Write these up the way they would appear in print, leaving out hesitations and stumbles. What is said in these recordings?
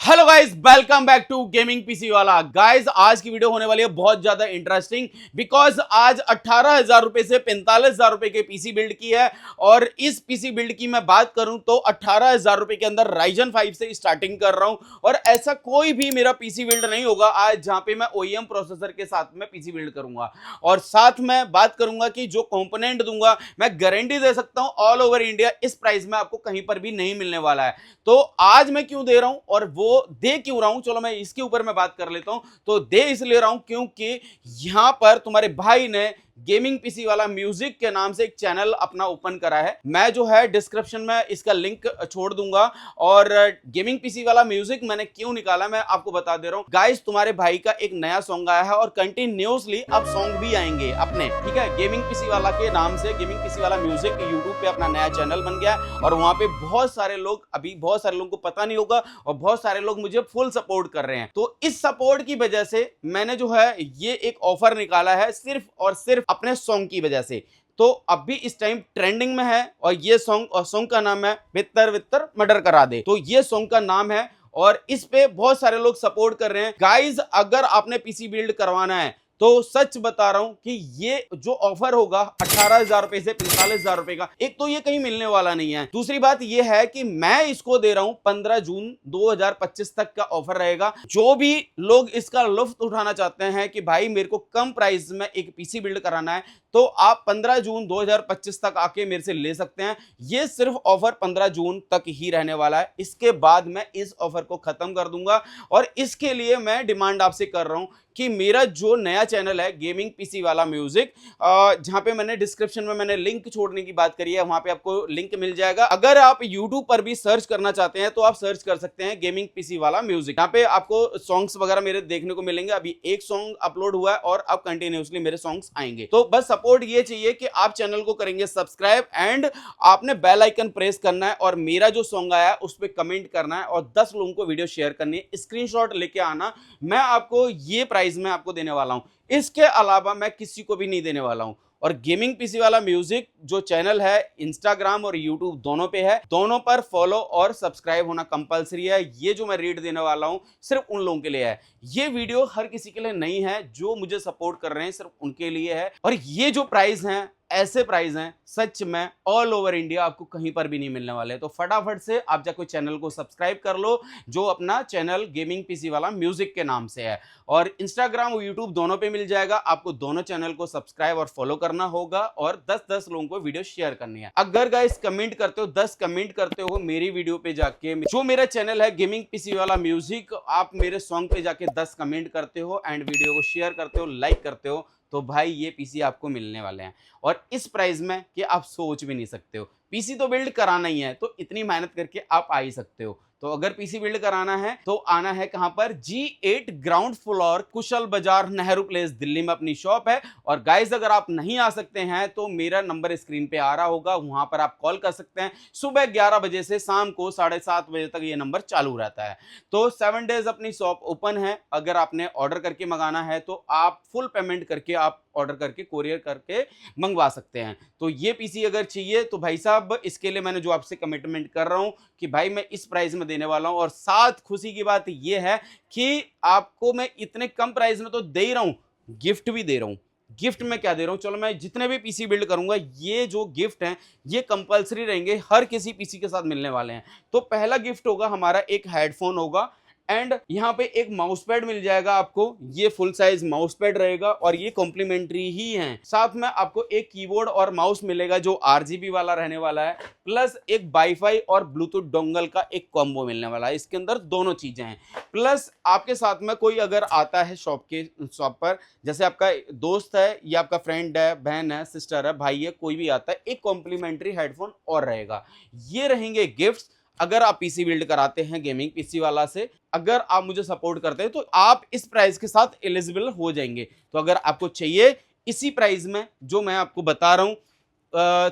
Hello guys, welcome back to gaming PC वाला। Guys, आज की वीडियो होने वाली है बहुत ज्यादा इंटरेस्टिंग बिकॉज आज 18,000 रुपए से 45,000 रुपए के पीसी बिल्ड की है। और इस पीसी बिल्ड की मैं बात करूं तो 18,000 रुपए के अंदर राइजन 5 से स्टार्टिंग कर रहा हूं। और ऐसा कोई भी मेरा पीसी बिल्ड नहीं होगा आज जहां पे मैं ओईएम प्रोसेसर के साथ में पीसी बिल्ड करूंगा। और साथ में बात करूंगा कि जो कंपोनेंट दूंगा मैं गारंटी दे सकता हूं ऑल ओवर इंडिया इस प्राइस में आपको कहीं पर भी नहीं मिलने वाला है। तो आज मैं क्यों दे रहा हूं और वो दे क्यों रहा हूं, चलो मैं इसके ऊपर मैं बात कर लेता हूं। तो दे इसलिए रहा हूं क्योंकि यहां पर तुम्हारे भाई ने गेमिंग पीसी वाला म्यूजिक के नाम से एक चैनल अपना ओपन करा है। मैं जो है डिस्क्रिप्शन में इसका लिंक छोड़ दूंगा। और गेमिंग पीसी वाला म्यूजिक मैंने क्यों निकाला मैं आपको बता दे रहा हूं। गाइस, तुम्हारे भाई का एक नया सॉन्ग आया है और कंटिन्यूअसली अब सॉन्ग भी आएंगे अपने, ठीक है। गेमिंग पीसी वाला के नाम से गेमिंग पीसी वाला म्यूजिक यूट्यूब पे अपना नया चैनल बन गया है। और वहां पे बहुत सारे लोग, अभी बहुत सारे लोगों को पता नहीं होगा और बहुत सारे लोग मुझे फुल सपोर्ट कर रहे हैं। तो इस सपोर्ट की वजह से मैंने जो है ये एक ऑफर निकाला है सिर्फ और सिर्फ अपने सॉन्ग की वजह से। तो अभी इस टाइम ट्रेंडिंग में है और ये सॉन्ग का नाम है बित्तर बित्तर मर्डर करा दे। तो ये सॉन्ग का नाम है और इस पे बहुत सारे लोग सपोर्ट कर रहे हैं। गाइस, अगर आपने पीसी बिल्ड करवाना है तो सच बता रहा हूं कि ये जो ऑफर होगा 18,000 रुपए से 45,000 रुपए का, एक तो ये कहीं मिलने वाला नहीं है। दूसरी बात ये है कि मैं इसको दे रहा हूं 15 जून 2025 तक का ऑफर रहेगा। जो भी लोग इसका लुफ्त उठाना चाहते हैं कि भाई मेरे को कम प्राइस में एक पीसी बिल्ड कराना है, तो आप 15 जून 2025 तक आके मेरे से ले सकते हैं। ये सिर्फ ऑफर 15 जून तक ही रहने वाला है। इसके बाद मैं इस ऑफर को खत्म कर दूंगा। और इसके लिए मैं डिमांड आपसे कर रहा हूं कि मेरा जो नया चैनल है गेमिंग पीसी वाला म्यूजिक, जहां पे मैंने डिस्क्रिप्शन में मैंने लिंक छोड़ने की बात करी है, वहां पे आपको लिंक मिल जाएगा। अगर आप यूट्यूब पर भी सर्च करना चाहते हैं तो आप सर्च कर सकते हैं गेमिंग पीसी वाला म्यूजिक। यहाँ पे आपको सॉन्ग्स वगैरह मेरे देखने को मिलेंगे। अभी एक सॉन्ग अपलोड हुआ है और अब कंटिन्यूअसली मेरे सॉन्ग्स आएंगे। तो बस सपोर्ट ये चाहिए कि आप चैनल को करेंगे सब्सक्राइब एंड आपने बेल आइकन प्रेस करना है और मेरा जो सॉन्ग आया है उस पर कमेंट करना है और 10 लोगों को वीडियो शेयर करनी है, स्क्रीनशॉट लेके आना। मैं आपको ये प्राइस में आपको देने वाला हूं, इसके अलावा मैं किसी को भी नहीं देने वाला हूं। और गेमिंग पीसी वाला म्यूजिक जो चैनल है इंस्टाग्राम और यूट्यूब दोनों पे है, दोनों पर फॉलो और सब्सक्राइब होना कंपलसरी है। ये जो मैं रेट देने वाला हूं सिर्फ उन लोगों के लिए है। ये वीडियो हर किसी के लिए नहीं है, जो मुझे सपोर्ट कर रहे हैं सिर्फ उनके लिए है। और ये जो प्राइस हैं ऐसे प्राइस हैं सच में ऑल ओवर इंडिया आपको कहीं पर भी नहीं मिलने वाले। तो फटाफट से आप जाकर चैनल को सब्सक्राइब कर लो, जो अपना चैनल गेमिंग पीसी वाला म्यूजिक के नाम से है। और इंस्टाग्राम और यूट्यूब दोनों पे मिल जाएगा। आपको दोनों चैनल को सब्सक्राइब और फॉलो करना होगा और 10-10 लोगों को वीडियो शेयर करनी है। अगर गाइस कमेंट करते हो, 10 कमेंट करते हो मेरी वीडियो पे जाके, जो मेरा चैनल है गेमिंग पीसी वाला म्यूजिक, आप मेरे सॉन्ग पे जाके 10 कमेंट करते हो एंड वीडियो को शेयर करते हो, लाइक करते हो, तो भाई ये पीसी आपको मिलने वाले हैं। और इस प्राइस में कि आप सोच भी नहीं सकते हो। पीसी तो बिल्ड कराना ही है तो इतनी मेहनत करके आप आ ही सकते हो। तो अगर पीसी बिल्ड कराना है तो आना है कहां पर, G8 ग्राउंड फ्लोर, कुशल बाजार, नेहरू प्लेस, दिल्ली में अपनी शॉप है। और गाइस, अगर आप नहीं आ सकते हैं तो मेरा नंबर स्क्रीन पे आ रहा होगा, वहां पर आप कॉल कर सकते हैं। सुबह 11 बजे से शाम को 7:30 बजे तक ये नंबर चालू रहता है। तो 7 डेज अपनी शॉप ओपन है। अगर आपने ऑर्डर करके मंगाना है तो आप फुल पेमेंट करके आप ऑर्डर करके कोरियर करके मंगवा सकते हैं। तो ये पीसी अगर चाहिए तो भाई साहब, इसके लिए मैंने जो आपसे कमिटमेंट कर रहा हूं कि भाई मैं इस प्राइस में देने वाला हूं। और साथ खुशी की बात ये है कि आपको मैं इतने कम प्राइस में तो दे ही रहा हूं, गिफ्ट भी दे रहा हूं। गिफ्ट में क्या दे रहा हूं, चलो मैं जितने भी पीसी बिल्ड करूंगा ये जो गिफ्ट हैं ये कंपलसरी रहेंगे, हर किसी पीसी के साथ मिलने वाले हैं। तो पहला गिफ्ट होगा हमारा एक हेडफोन होगा एंड यहाँ पे एक माउस पैड मिल जाएगा आपको। ये फुल साइज माउस पैड रहेगा और ये कॉम्प्लीमेंट्री ही है। साथ में आपको एक कीबोर्ड और माउस मिलेगा जो RGB वाला रहने वाला है, प्लस एक वाईफाई और ब्लूटूथ डोंगल का एक कॉम्बो मिलने वाला है। इसके अंदर दोनों चीजें हैं। प्लस आपके साथ में कोई अगर आता है शॉप पर, जैसे आपका दोस्त है या आपका फ्रेंड है, बहन है, सिस्टर है, भाई है, कोई भी आता है, एक कॉम्प्लीमेंट्री हेडफोन और रहेगा। ये रहेंगे गिफ्ट्स अगर आप पीसी बिल्ड कराते हैं गेमिंग पीसी वाला से। अगर आप मुझे सपोर्ट करते हैं तो आप इस प्राइस के साथ एलिजिबल हो जाएंगे। तो अगर आपको चाहिए इसी प्राइस में जो मैं आपको बता रहा हूं,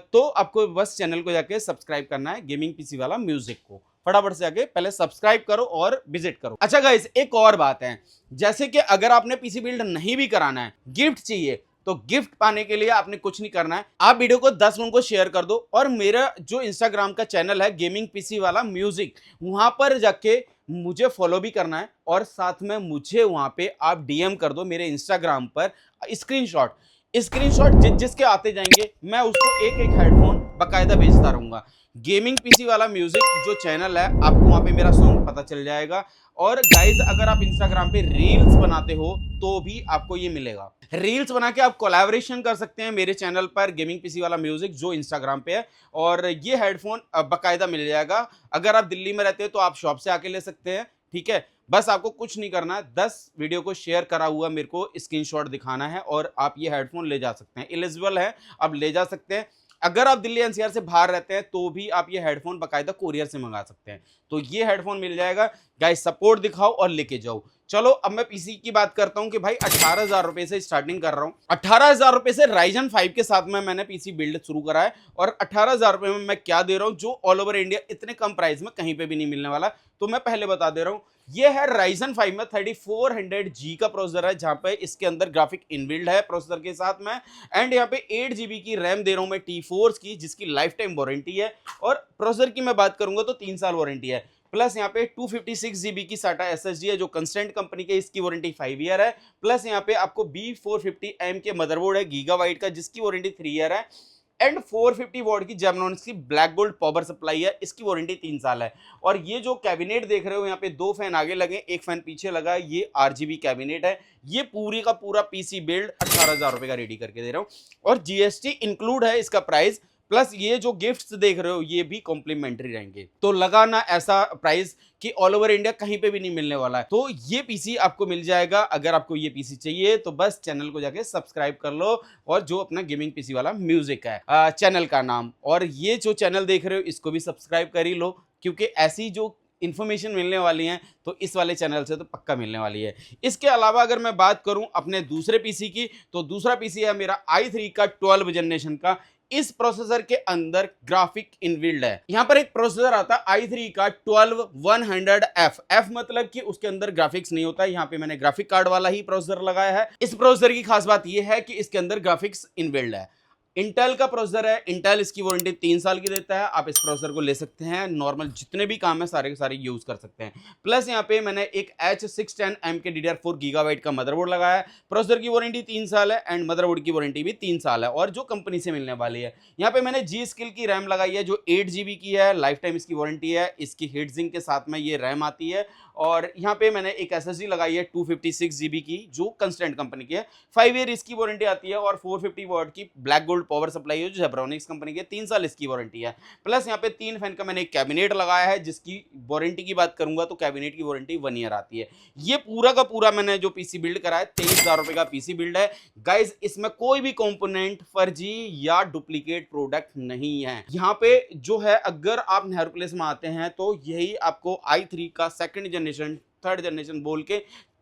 तो आपको बस चैनल को जाके सब्सक्राइब करना है, गेमिंग पीसी वाला म्यूजिक को। फटाफट से आके पहले सब्सक्राइब करो और विजिट करो। अच्छा गाइस, एक और बात है, जैसे कि अगर आपने पीसी बिल्ड नहीं भी कराना है, गिफ्ट चाहिए, तो गिफ्ट पाने के लिए आपने कुछ नहीं करना है, आप वीडियो को 10 लोगों को शेयर कर दो और मेरा जो इंस्टाग्राम का चैनल है गेमिंग पीसी वाला म्यूजिक, वहां पर जाके मुझे फॉलो भी करना है और साथ में मुझे वहां पे आप डीएम कर दो मेरे इंस्टाग्राम पर स्क्रीनशॉट। स्क्रीनशॉट जिसके आते जाएंगे मैं उसको एक एक हेडफोन बकायदा भेजता रहूंगा। गेमिंग पीसी वाला म्यूजिक जो चैनल है, आपको वहां पे मेरा सॉन्ग पता चल जाएगा। और गाइज अगर आप इंस्टाग्राम पे रील्स बनाते हो तो भी आपको ये मिलेगा। रील्स बना के आप कोलैबोरेशन कर सकते हैं मेरे चैनल पर गेमिंग पीसी वाला म्यूजिक जो इंस्टाग्राम पे है, और ये हेडफोन बकायदा मिल जाएगा। अगर आप दिल्ली में रहते हो तो आप शॉप से आके ले सकते हैं, ठीक है। बस आपको कुछ नहीं करना है, 10 वीडियो को शेयर करा हुआ मेरे को स्क्रीनशॉट दिखाना है और आप ये हेडफोन ले जा सकते हैं। एलिजिबल है, आप ले जा सकते हैं। अगर आप दिल्ली एनसीआर से बाहर रहते हैं तो भी आप ये हेडफोन बकायदा कोरियर से मंगा सकते हैं। तो ये हेडफोन मिल जाएगा। गाइस सपोर्ट दिखाओ और लेके जाओ। चलो अब मैं पीसी की बात करता हूं कि भाई 18,000 रुपए से स्टार्टिंग कर रहा हूं। 18,000 रुपए से Ryzen 5 के साथ में मैंने पीसी बिल्ड शुरू करा है, और 18,000 रुपए में मैं क्या दे रहा हूं जो ऑल ओवर इंडिया इतने कम प्राइस में कहीं पे भी नहीं मिलने वाला। तो मैं पहले बता दे रहा हूं, ये है Ryzen 5 में 3400G का प्रोसेसर है, जहां पे इसके अंदर ग्राफिक इनबिल्ड है प्रोसेसर के साथ में। एंड यहाँ पे 8GB की रैम दे रहा हूं मैं T4 की, जिसकी लाइफ टाइम वारंटी है। और प्रोसेसर की मैं बात करूंगा तो 3 साल वारंटी है। प्लस यहाँ पे 256GB की SATA SSD है जो कंस्टेंट कंपनी के, इसकी वारंटी 5 ईयर है। प्लस यहाँ पे आपको B450M के मदरबोर्ड है गीगाबाइट का, जिसकी वारंटी 3 ईयर है। एंड 450 वॉट की जेब्रॉनिक्स की ब्लैक गोल्ड पावर सप्लाई है, इसकी वारंटी 3 साल है। और ये जो कैबिनेट देख रहे हो यहाँ पे 2 फैन आगे लगे, एक फैन पीछे लगा है, ये RGB कैबिनेट है। ये पूरी का पूरा पीसी बिल्ड 18,000 रुपए का रेडी करके दे रहा हूँ, और GST इंक्लूड है इसका प्राइस। प्लस ये जो गिफ्ट्स देख रहे हो ये भी कॉम्प्लीमेंट्री रहेंगे। तो लगा ना ऐसा प्राइस कि ऑल ओवर इंडिया कहीं पे भी नहीं मिलने वाला है। तो ये पीसी आपको मिल जाएगा। अगर आपको ये पीसी चाहिए तो बस चैनल को जाके सब्सक्राइब कर लो, और जो अपना गेमिंग पीसी वाला म्यूजिक है चैनल का नाम, और ये जो चैनल देख रहे हो इसको भी सब्सक्राइब कर ही लो, क्योंकि ऐसी जो इन्फॉर्मेशन मिलने वाली है तो इस वाले चैनल से तो पक्का मिलने वाली है। इसके अलावा अगर मैं बात करूं अपने दूसरे पीसी की, तो दूसरा पीसी है मेरा i3 का 12 जनरेशन का। इस प्रोसेसर के अंदर ग्राफिक इनबिल्ड है। यहां पर एक प्रोसेसर आता है i3 का 12100F। F मतलब कि उसके अंदर ग्राफिक्स नहीं होता है। यहां पे मैंने ग्राफिक कार्ड वाला ही प्रोसेसर लगाया है। इस प्रोसेसर की खास बात यह है कि इसके अंदर ग्राफिक्स इनबिल्ड है। इंटेल का प्रोसेसर है। इंटेल इसकी वारंटी 3 साल की देता है। आप इस प्रोसेसर को ले सकते हैं, नॉर्मल जितने भी काम है सारे के सारे यूज कर सकते हैं। प्लस यहाँ पे मैंने एक H610M के DDR4 गीगाबाइट का मदरबोर्ड लगाया है। प्रोसेसर की वारंटी 3 साल है एंड मदरबोर्ड की वारंटी भी 3 साल है, और जो कंपनी से मिलने वाली है। यहाँ पे मैंने G-Skill की रैम लगाई है जो 8GB की है, लाइफ टाइम इसकी वारंटी है। इसकी हीट सिंक के साथ में ये रैम आती है। और यहाँ पे मैंने एक SSD लगाई है 256GB की जो कंस्टेंट कंपनी की है, 5 ईयर इसकी वारंटी आती है। और 450 वॉट की ब्लैक गोल्ड पावर सप्लाई है जो जेब्रॉनिक्स कंपनी की, 3 साल इसकी वारंटी है। प्लस यहाँ पे 3 फैन का मैंने एक कैबिनेट लगाया है, जिसकी वारंटी की बात करूंगा तो कैबिनेट की वारंटी 1 ईयर आती है। ये पूरा का पूरा मैंने जो पीसी बिल्ड करा है 23,000 रुपए का पीसी बिल्ड है। गाइज इसमें कोई भी कंपोनेंट फर्जी या डुप्लीकेट प्रोडक्ट नहीं है। यहाँ पे जो है, अगर आप नेहरूप्लेस में आते हैं तो यही आपको i3 का सेकंड जनरेशन, थर्ड जनरेशन बोल के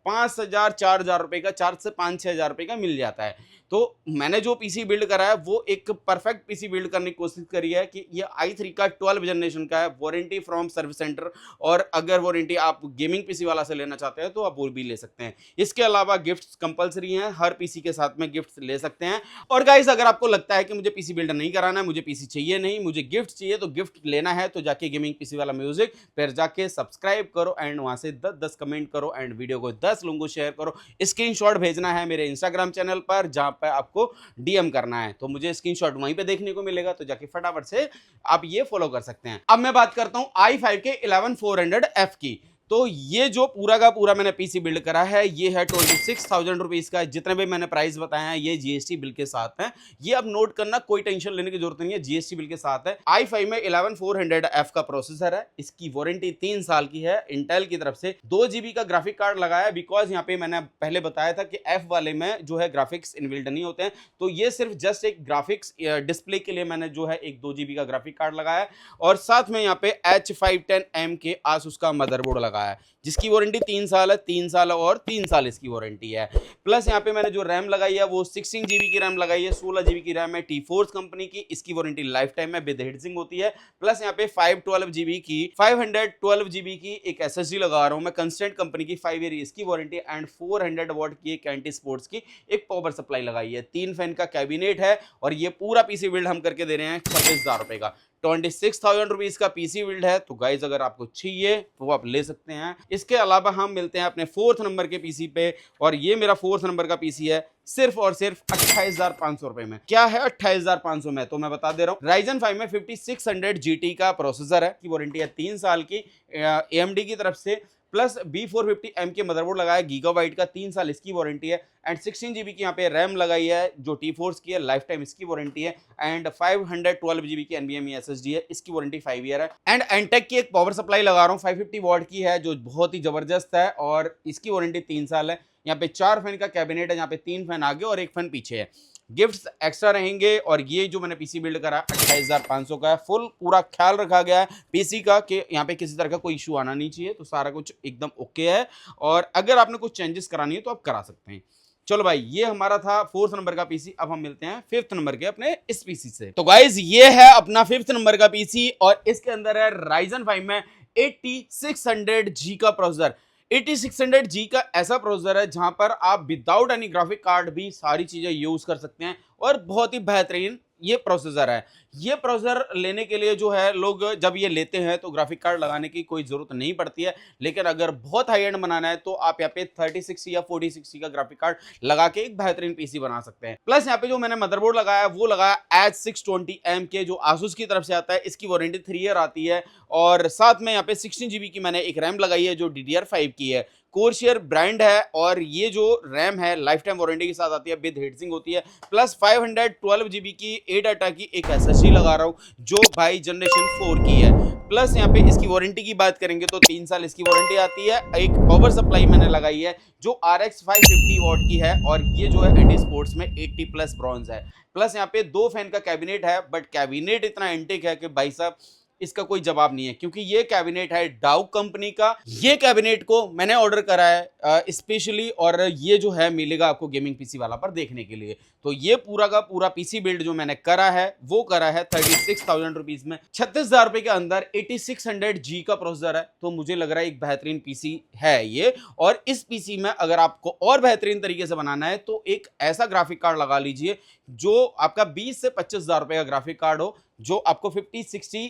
5,000 4,000 रुपए का, 4 से 5-6,000 रुपए का मिल जाता है। तो मैंने जो पीसी बिल्ड करा है वो एक परफेक्ट पीसी बिल्ड करने की कोशिश करी है कि ये i3 का 12 जनरेशन का है, वारंटी फ्रॉम सर्विस सेंटर। और अगर वारंटी आप गेमिंग पीसी वाला से लेना चाहते हैं तो आप वो भी ले सकते हैं। इसके अलावा गिफ्ट्स कंपलसरी हैं, हर पीसी के साथ में गिफ्ट्स ले सकते हैं। और गाइस अगर आपको लगता है कि मुझे पीसी बिल्ड नहीं कराना है, मुझे पीसी चाहिए नहीं, मुझे गिफ्ट चाहिए, तो गिफ्ट लेना है तो जाके गेमिंग पीसी वाला म्यूजिक पर जाके सब्सक्राइब करो एंड वहां से 10-10 कमेंट करो एंड वीडियो को 10 लोगों को शेयर करो। स्क्रीनशॉट भेजना है मेरे इंस्टाग्राम चैनल पर, जहां पर आपको डीएम करना है, तो मुझे स्क्रीनशॉट वहीं पे देखने को मिलेगा, तो जाके फटाफट से आप ये फॉलो कर सकते हैं। अब मैं बात करता हूं i5 के 11400F की। तो ये जो पूरा का पूरा मैंने पीसी बिल्ड करा है ये है 26,000 रुपीज का। जितने भी मैंने प्राइस बताया है ये जीएसटी बिल के साथ है। ये अब नोट करना, कोई टेंशन लेने की जरूरत नहीं है, जीएसटी बिल के साथ है। i5 में 11400F का प्रोसेसर है, इसकी वारंटी 3 साल की है। इंटेल की तरफ से 2GB का ग्राफिक कार्ड लगाया है, बिकॉज यहाँ पे मैंने पहले बताया था कि F वाले में जो है ग्राफिक्स इनबिल्ट नहीं होते हैं, तो ये सिर्फ जस्ट एक ग्राफिक्स डिस्प्ले के लिए मैंने जो है एक 2GB का ग्राफिक कार्ड लगाया है। और साथ में यहाँ पे H510M के आसूस का मदरबोर्ड लगा है, जिसकी वारंटी 3 साल है, 3 साल और 3 साल इसकी वारंटी है। प्लस यहाँ पे मैंने जो रैम लगाई है वो 16GB की रैम लगाई है, 16GB की रैम है T4 कंपनी की, इसकी वारंटी लाइफ टाइम में विद हीट सिंक होती है। प्लस यहाँ पे 512GB की एक SSD लगा रहा हूँ मैं, कंस्टेंट कंपनी की, 5 ईयर इसकी वारंटी एंड 400 वॉट की एक एंटी स्पोर्ट्स की एक पावर सप्लाई लगाई है। 3 फैन का कैबिनेट है और ये पूरा पीसी बिल्ड हम करके दे रहे हैं 26,000 रुपए का। 26,000 रुपीज का पीसी बिल्ड है। तो गाइज अगर आपको चाहिए तो वो आप ले सकते हैं। इसके अलावा हम मिलते हैं अपने 4th नंबर के पीसी पे, और ये मेरा 4th नंबर का पीसी है सिर्फ और सिर्फ 28,500 रुपए में। क्या है 28,500 में, तो मैं बता दे रहा हूँ। Ryzen 5 में 5600 GT का प्रोसेसर है, की वारंटी है 3 साल की AMD की तरफ से, प्लस B450M के मदरबोर्ड लगाया गीगाबाइट का, 3 साल इसकी वारंटी है, एंड 16 GB की यहाँ पे रैम लगाई है जो T-Force की है, लाइफ टाइम इसकी वारंटी है, एंड 512 GB की NVMe SSD है, इसकी वारंटी 5 ईयर है, एंड एंटेक की एक पावर सप्लाई लगा रहा हूँ 550 वॉट की है जो बहुत ही जबरदस्त है, और इसकी वारंटी 3 साल है। यहाँ पे 4 फैन का कैबिनेट है, यहाँ पे 3 फैन आगे और 1 फैन पीछे है। गिफ्ट्स एक्स्ट्रा रहेंगे, और ये जो मैंने पीसी बिल्ड करा 28,500 का है। फुल पूरा ख्याल रखा गया है पीसी का कि यहाँ पे किसी तरह का कोई इशू आना नहीं चाहिए, तो सारा कुछ एकदम ओके है, और अगर आपने कुछ चेंजेस करानी है तो आप करा सकते हैं। चलो भाई, ये हमारा था 4th नंबर का पीसी। अब हम मिलते हैं 5th नंबर के अपने इस पीसी से। तो गाइज ये है अपना 5th नंबर का पीसी, और इसके अंदर है Ryzen 5 में 8600G का प्रोसेसर। 8600G का ऐसा प्रोसेसर है जहां पर आप विदाउट एनी ग्राफिक कार्ड भी सारी चीजें यूज कर सकते हैं, और बहुत ही बेहतरीन ये प्रोसेसर है। ये प्रोसेसर लेने के लिए जो है लोग जब ये लेते हैं तो ग्राफिक कार्ड लगाने की कोई जरूरत नहीं पड़ती है, लेकिन अगर बहुत हाई एंड बनाना है तो आप यहाँ पे 3060 या 4060 का ग्राफिक कार्ड लगा के एक बेहतरीन पीसी बना सकते हैं। प्लस यहाँ पे जो मैंने मदरबोर्ड लगाया वो लगाया H620M के जो आसूस की तरफ से आता है, इसकी वारंटी 3 ईयर आती है, और साथ में यहाँ पे 16 GB की मैंने एक रैम लगाई है जो DDR5 की है, कोरशियर ब्रांड है, और ये जो रैम है लाइफ टाइम वारंटी के साथ आती है, विद हीटसिंक होती है, प्लस 512 GB की A डाटा की एक SSD लगा रहा हूँ जो भाई जनरेशन 4 की है। प्लस यहाँ पे इसकी वारंटी की बात करेंगे तो 3 साल इसकी वारंटी आती है। एक पावर सप्लाई मैंने लगाई है जो RX 550 वॉट की है, और ये जो है एंटी स्पोर्ट्स में 80 प्लस ब्रॉन्ज है। प्लस यहाँ पे 2 फैन का कैबिनेट है, बट कैबिनेट इतना एंटिक है कि भाई साहब इसका कोई जवाब नहीं है, क्योंकि ये कैबिनेट है डाउ कंपनी का। ये कैबिनेट को मैंने ऑर्डर करा है स्पेशली, और ये जो है मिलेगा आपको गेमिंग पीसी वाला पर देखने के लिए। तो ये पूरा का पूरा पीसी बिल्ड जो मैंने करा है वो करा है 36,000 रुपीज में, 36,000 रुपए के अंदर 8600G का प्रोसेसर है। तो मुझे लग रहा है एक बेहतरीन पीसी है ये, और इस पीसी में अगर आपको और बेहतरीन तरीके से बनाना है तो एक ऐसा ग्राफिक कार्ड लगा लीजिए जो आपका 20 से 25,000 रुपए का ग्राफिक कार्ड हो, जो आपको 5060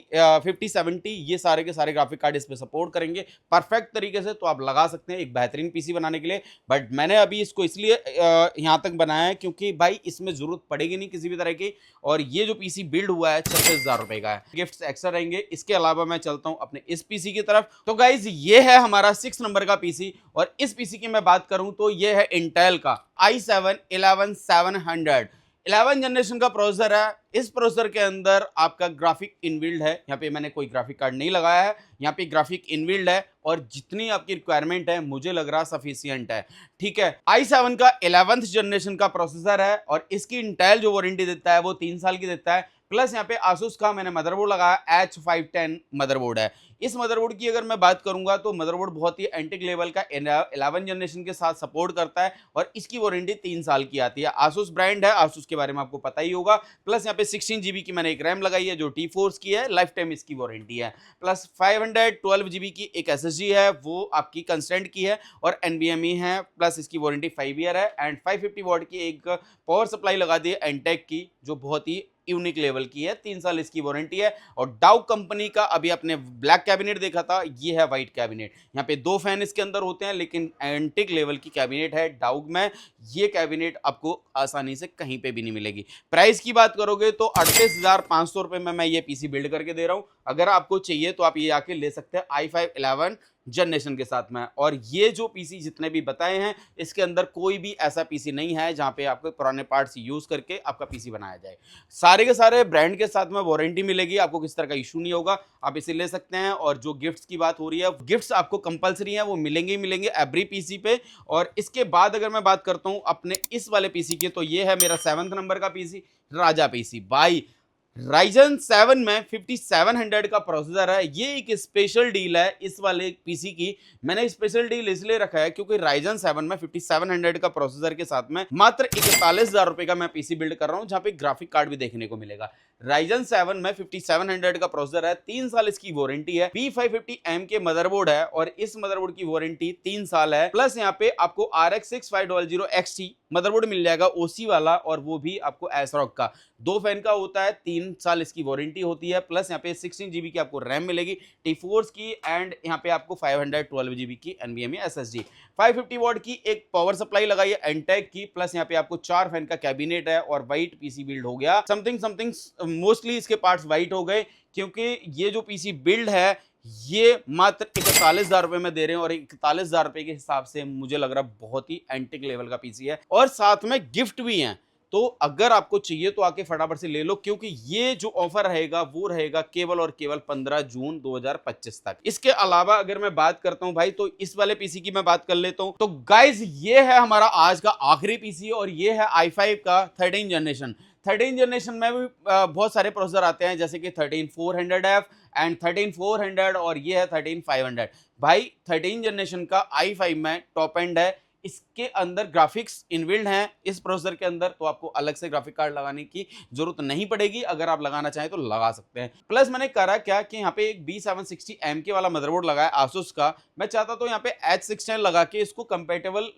5070 ये सारे के सारे ग्राफिक कार्ड इस पे सपोर्ट करेंगे परफेक्ट तरीके से। तो आप लगा सकते हैं एक बेहतरीन पीसी बनाने के लिए। बट मैंने अभी इसको इसलिए यहाँ तक बनाया है क्योंकि भाई इसमें जरूरत पड़ेगी नहीं किसी भी तरह की, और ये जो पीसी बिल्ड हुआ है 36,000 रुपए का है। गिफ्ट्स एक्स्ट्रा रहेंगे। इसके अलावा मैं चलता हूँ अपने इस पीसी की तरफ। तो गाइज ये है हमारा 6 नंबर का पीसी, और इस पीसी की मैं बात करूं तो ये है इंटेल का i7-11700 11 जनरेशन का प्रोसेसर है। इस प्रोसेसर के अंदर आपका ग्राफिक इनबिल्ड है, यहाँ पे मैंने कोई ग्राफिक कार्ड नहीं लगाया है, यहाँ पे ग्राफिक इनबिल्ड है, और जितनी आपकी रिक्वायरमेंट है मुझे लग रहा सफिशिएंट है। ठीक है, i7 का 11th जनरेशन का प्रोसेसर है, और इसकी इंटेल जो वारंटी देता है वो 3 साल की देता है। प्लस यहाँ पे आसूस का मैंने मदरबोर्ड लगाया H510 मदरबोर्ड है। इस मदरबोर्ड की अगर मैं बात करूंगा तो मदरबोर्ड बहुत ही एंटिक लेवल का 11 जनरेशन के साथ सपोर्ट करता है, और इसकी वारंटी 3 साल की आती है। आसूस ब्रांड है, आसूस के बारे में आपको पता ही होगा। प्लस यहाँ पे 16 GB की मैंने एक रैम लगाई है जो T-Force की है, लाइफ टाइम इसकी वारंटी है। प्लस 512 GB की एक SSD है, वो आपकी कंस्टेंट की है और NVMe है। प्लस इसकी वारंटी 5 ईयर है, एंड 550 वॉट की एक पावर सप्लाई लगा दी है एंटेक की, जो बहुत ही यूनिक लेवल की है। 3 साल इसकी वारंटी है। और डाउ कंपनी का अभी आपने ब्लैक कैबिनेट देखा था, ये है व्हाइट कैबिनेट। यहाँ पे 2 फैन इसके अंदर होते हैं, लेकिन एंटिक लेवल की कैबिनेट है डाउ में। ये कैबिनेट आपको आसानी से कहीं पे भी नहीं मिलेगी। प्राइस की बात करोगे तो 38,500 रुपए में मैं ये पीसी बिल्ड करके दे रहा हूँ। अगर आपको चाहिए तो आप ये आके ले सकते हैं i5-11 जनरेशन के साथ में। और ये जो पीसी जितने भी बताए हैं, इसके अंदर कोई भी ऐसा पीसी नहीं है जहां पे आपको पुराने पार्ट्स यूज करके आपका पीसी बनाया जाए। सारे के सारे ब्रांड के साथ में वारंटी मिलेगी, आपको किस तरह का इशू नहीं होगा, आप इसे ले सकते हैं। और जो गिफ्ट्स की बात हो रही है, गिफ्ट्स आपको कंपलसरी है, वो मिलेंगे ही मिलेंगे एवरी पीसी पे। और इसके बाद अगर मैं बात करता हूं अपने इस वाले पीसी की, तो ये है मेरा 7th नंबर का पीसी, राजा पीसी। भाई Ryzen 7 में 5700 का प्रोसेसर है। ये एक स्पेशल डील है इस वाले पीसी की। मैंने स्पेशल डील इसलिए रखा है क्योंकि Ryzen 7 में 5700 का प्रोसेसर के साथ में मात्र 41,000 रुपए का मैं पीसी बिल्ड कर रहा हूं, जहां पे ग्राफिक कार्ड भी देखने को मिलेगा। Ryzen 7 में 5700 का प्रोसेसर है, 3 साल इसकी वारंटी है, P550M के मदरबोर्ड है और इस मदरबोर्ड की वारंटी 3 साल है। प्लस यहाँ पे आपको RX 6500 XT मदरबोर्ड मिल जाएगा ओसी वाला, और वो भी आपको एसरॉक का, 2 फैन का होता है, 3 साल इसकी वारंटी होती है। प्लस यहाँ पे 16 GB की आपको रैम मिलेगी T4 की, एंड यहाँ पे आपको 512 GB की NVMe SSD, 550 वॉट की एक पावर सप्लाई लगाई है एंटेक की। प्लस यहाँ पे आपको 4 फैन का कैबिनेट है और वाइट पीसी बिल्ड हो गया। समथिंग मोस्टली इसके पार्ट्स वाइट हो गए, क्योंकि ये जो पीसी बिल्ड है ये मात्र 41,000 रुपए में दे रहे हैं, और 41,000 रुपए के हिसाब से मुझे लग रहा है बहुत ही एंटिक लेवल का पीसी है, और साथ में गिफ्ट भी है। तो अगर आपको चाहिए तो आके फटाफट से ले लो, क्योंकि ये जो ऑफर रहेगा वो रहेगा केवल और केवल 15 जून 2025 तक। इसके अलावा अगर मैं बात करता हूं भाई, तो इस वाले पीसी की मैं बात कर लेता हूं। तो गाइज ये है हमारा आज का आखिरी पीसी, और ये है i5 का 13 जनरेशन। 13 जनरेशन में भी बहुत सारे प्रोसेसर आते हैं, जैसे कि 13400F एंड 13400, और ये है 13500। भाई 13 जनरेशन का i5 में टॉप एंड है, इसके अंदर ग्राफिक्स इनबिल्ड हैं इस प्रोसेसर के अंदर, तो आपको अलग से ग्राफिक कार्ड लगाने की जरूरत नहीं पड़ेगी। अगर आप लगाना चाहें तो लगा सकते हैं। प्लस मैंने करा क्या कि यहाँ पे एक B760M वाला मदरबोर्ड लगाया Asus का, मैं चाहता तो यहाँ पे H610 लगा के इसको कंपेटेबल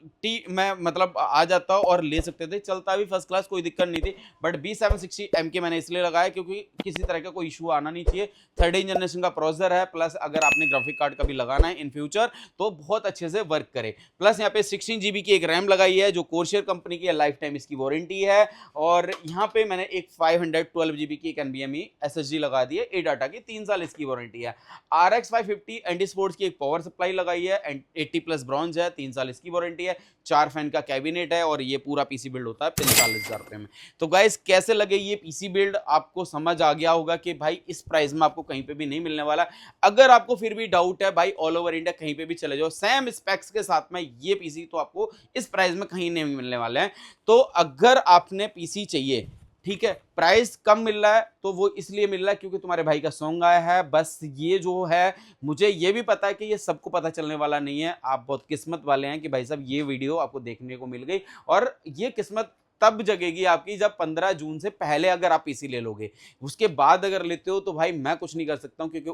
में मतलब आ जाता और ले सकते थे, चलता भी फर्स्ट क्लास, कोई दिक्कत नहीं थी। बट B760M मैंने इसलिए लगाया क्योंकि किसी तरह का कोई इशू आना नहीं चाहिए। 13 जनरेशन का प्रोसेसर है, प्लस अगर आपने ग्राफिक कार्ड कभी लगाना है इन फ्यूचर तो बहुत अच्छे से वर्क करे। प्लस यहाँ पे 16 GB की एक रैम लगाई है जो कोरशेयर कंपनी की है, लाइफ टाइम इसकी वारंटी है। और यहाँ पे मैंने एक 512 GB की एक NVMe SSD लगा दी है ADATA की, 3 साल इसकी वारंटी है। RX 550 एंडी स्पोर्ट्स की एक पावर सप्लाई लगाई है, 80+ ब्रॉन्ज है, 3 साल इसकी वारंटी है, 4 फैन का कैबिनेट है, और ये पूरा पीसी बिल्ड होता है 45,000 रुपए में। तो गाइस कैसे लगे ये पीसी बिल्ड, आपको समझ आ गया होगा कि भाई इस प्राइस में आपको कहीं पे भी नहीं मिलने वाला। अगर आपको फिर भी डाउट है भाई, ऑल ओवर इंडिया कहीं पे भी चले जाओ, सेम स्पेक्स के साथ में ये पीसी तो आपको इस प्राइस में कहीं नहीं मिलने वाले हैं। तो अगर आपने पीसी चाहिए, ठीक है, प्राइस कम मिल रहा है तो वो इसलिए मिल रहा है क्योंकि तुम्हारे भाई का सॉन्ग आया है। बस ये जो है, मुझे ये भी पता है कि ये सबको पता चलने वाला नहीं है। आप बहुत किस्मत वाले हैं कि भाई साहब ये वीडियो आपको देखने को मिल गई, और ये किस्मत तब जगेगी आपकी जब 15 जून से पहले अगर आप पीसी ले लोगे। उसके बाद अगर लेते हो तो भाई मैं कुछ नहीं कर सकता हूं, क्योंकि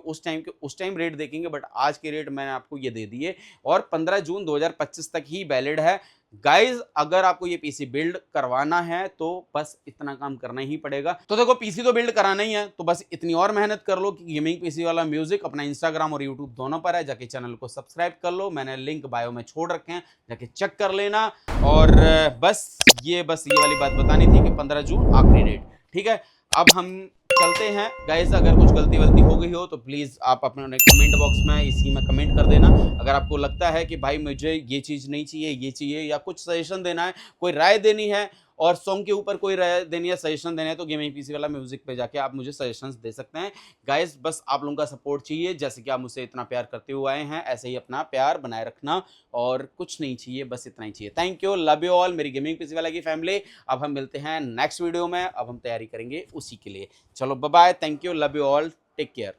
उस टाइम रेट देखेंगे, बट आज के रेट मैंने आपको ये दे दिए, और 15 जून 2025 तक ही वैलिड है। गाइज अगर आपको ये पीसी बिल्ड करवाना है तो बस इतना काम करना ही पड़ेगा। तो देखो पीसी तो बिल्ड कराना ही है, तो बस इतनी और मेहनत कर लो कि गेमिंग पीसी वाला म्यूजिक अपना इंस्टाग्राम और यूट्यूब दोनों पर है, जाके चैनल को सब्सक्राइब कर लो, मैंने लिंक बायो में छोड़ रखे हैं, जाके चेक कर लेना। और बस ये वाली बात बतानी थी कि 15 जून आखिरी डेट, ठीक है। अब हम चलते हैं गाइस, अगर कुछ गलती वलती हो गई हो तो प्लीज़ आप अपने कमेंट बॉक्स में इसी में कमेंट कर देना। अगर आपको लगता है कि भाई मुझे ये चीज़ नहीं चाहिए, ये चाहिए, या कुछ सजेशन देना है, कोई राय देनी है, और सॉन्ग के ऊपर कोई राय देनी है, सजेशन देना है, तो गेमिंग पीसी वाला म्यूजिक पे जाके आप मुझे सजेशंस दे सकते हैं। गाइस बस आप लोगों का सपोर्ट चाहिए, जैसे कि आप मुझसे इतना प्यार करते हुए आए हैं, ऐसे ही अपना प्यार बनाए रखना, और कुछ नहीं चाहिए, बस इतना ही चाहिए। Thank you, love you all मेरी गेमिंग पीसी वाला की फैमिली। अब हम मिलते हैं नेक्स्ट वीडियो में, अब हम तैयारी करेंगे उसी के लिए। चलो bye bye, thank you, love you all, take care.